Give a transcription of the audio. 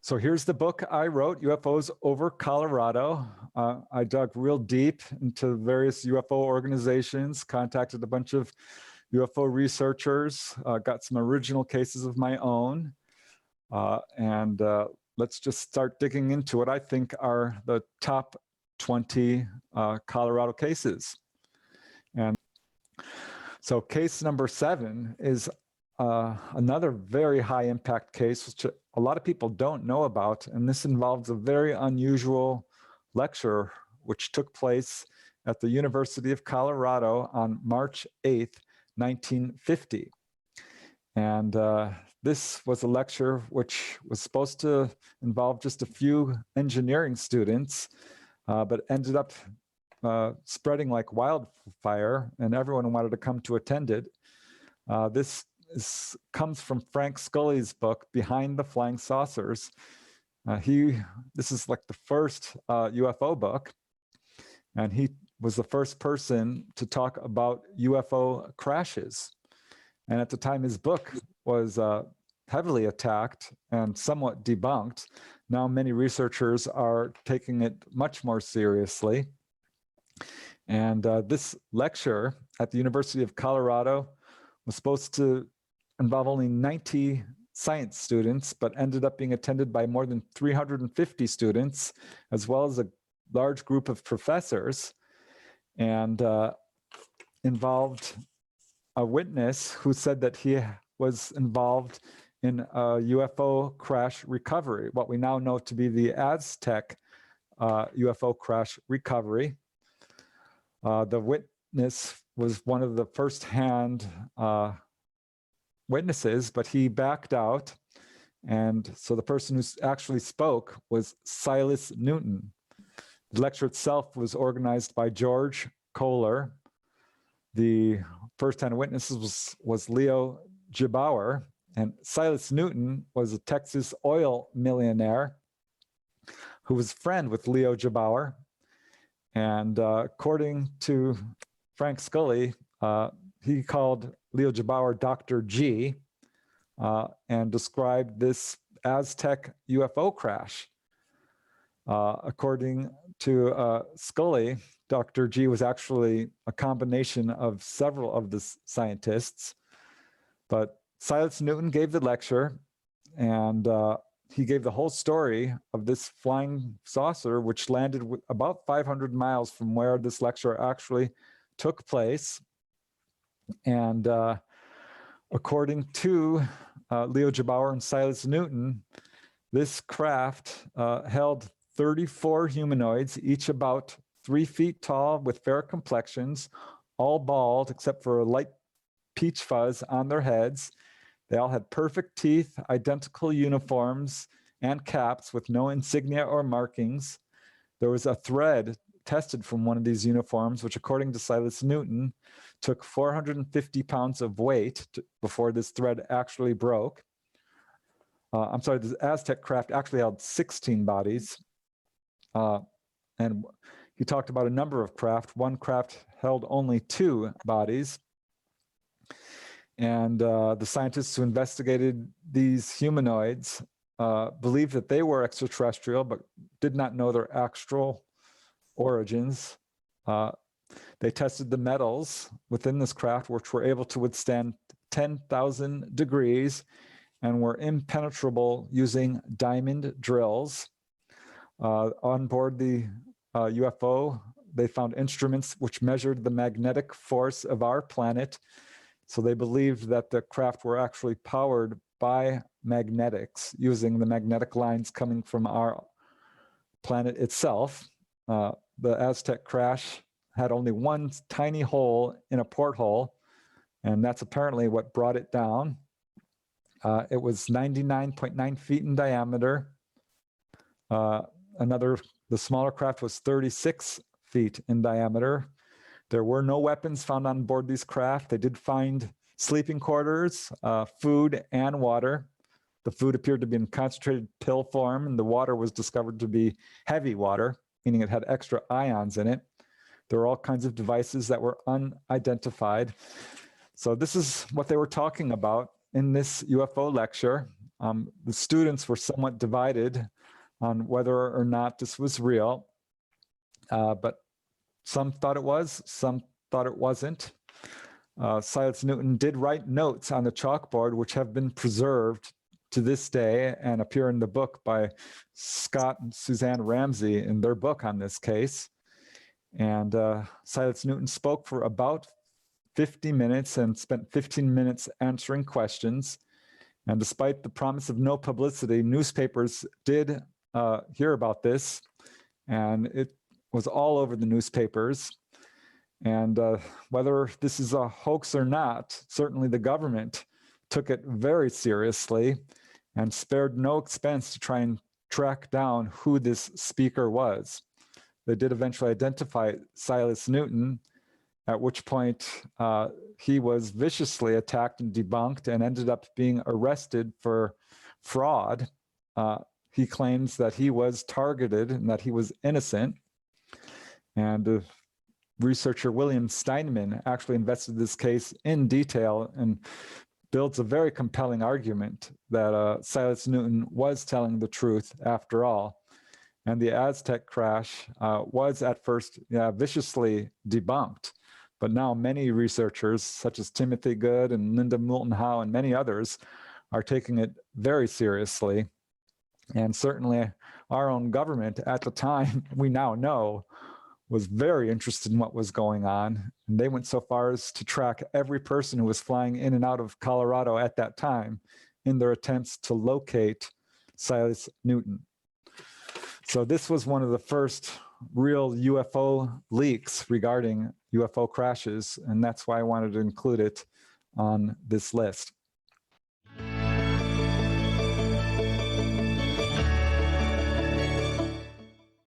So here's the book I wrote, UFOs over Colorado. I dug real deep into various UFO organizations, contacted a bunch of UFO researchers, got some original cases of my own. And let's just start digging into what I think are the top 20 Colorado cases. And so case number 7 is another very high impact case, which a lot of people don't know about. And this involves a very unusual lecture, which took place at the University of Colorado on March 8th, 1950. And this was a lecture which was supposed to involve just a few engineering students, but ended up spreading like wildfire, and everyone wanted to come to attend it. This comes from Frank Scully's book, Behind the Flying Saucers. This is like the first UFO book, and he was the first person to talk about UFO crashes. And at the time, his book was heavily attacked and somewhat debunked. Now many researchers are taking it much more seriously. And this lecture at the University of Colorado was supposed to involve only 90 science students, but ended up being attended by more than 350 students, as well as a large group of professors, and involved a witness who said that he was involved in a UFO crash recovery, what we now know to be the Aztec UFO crash recovery. The witness was one of the first-hand witnesses, but he backed out. And so the person who actually spoke was Silas Newton. The lecture itself was organized by George Kohler. The first-hand witness was Leo Gebauer, and Silas Newton was a Texas oil millionaire who was a friend with Leo Gebauer. And according to Frank Scully, he called Leo Gebauer Dr. G and described this Aztec UFO crash. According to Scully, Dr. G was actually a combination of several of the scientists, but Silas Newton gave the lecture, and he gave the whole story of this flying saucer, which landed about 500 miles from where this lecture actually took place. And according to Leo Gebauer and Silas Newton, this craft held 34 humanoids, each about 3 feet tall with fair complexions, all bald except for a light peach fuzz on their heads. They all had perfect teeth, identical uniforms, and caps with no insignia or markings. There was a thread tested from one of these uniforms, which according to Silas Newton, took 450 pounds of weight before this thread actually broke. I'm sorry, the Aztec craft actually held 16 bodies. And he talked about a number of craft. One craft held only 2 bodies. And the scientists who investigated these humanoids believed that they were extraterrestrial, but did not know their actual origins. They tested the metals within this craft, which were able to withstand 10,000 degrees and were impenetrable using diamond drills. On board the UFO, they found instruments which measured the magnetic force of our planet. So they believed that the craft were actually powered by magnetics, using the magnetic lines coming from our planet itself. The Aztec crash had only one tiny hole in a porthole, and that's apparently what brought it down. It was 99.9 feet in diameter. The smaller craft was 36 feet in diameter. There were no weapons found on board these craft. They did find sleeping quarters, food, and water. The food appeared to be in concentrated pill form, and the water was discovered to be heavy water, meaning it had extra ions in it. There were all kinds of devices that were unidentified. So this is what they were talking about in this UFO lecture. The students were somewhat divided on whether or not this was real, but some thought it was, some thought it wasn't. Silas Newton did write notes on the chalkboard, which have been preserved to this day and appear in the book by Scott and Suzanne Ramsey in their book on this case. And Silas Newton spoke for about 50 minutes and spent 15 minutes answering questions. And despite the promise of no publicity, newspapers did hear about this, and it was all over the newspapers. And whether this is a hoax or not, certainly the government took it very seriously and spared no expense to try and track down who this speaker was. They did eventually identify Silas Newton, at which point he was viciously attacked and debunked and ended up being arrested for fraud. He claims that he was targeted and that he was innocent. And researcher William Steinman actually investigated this case in detail and builds a very compelling argument that Silas Newton was telling the truth after all. And the Aztec crash was at first viciously debunked, but now many researchers such as Timothy Good and Linda Moulton Howe and many others are taking it very seriously. And certainly our own government at the time, we now know, was very interested in what was going on. And they went so far as to track every person who was flying in and out of Colorado at that time in their attempts to locate Silas Newton. So this was one of the first real UFO leaks regarding UFO crashes, and that's why I wanted to include it on this list.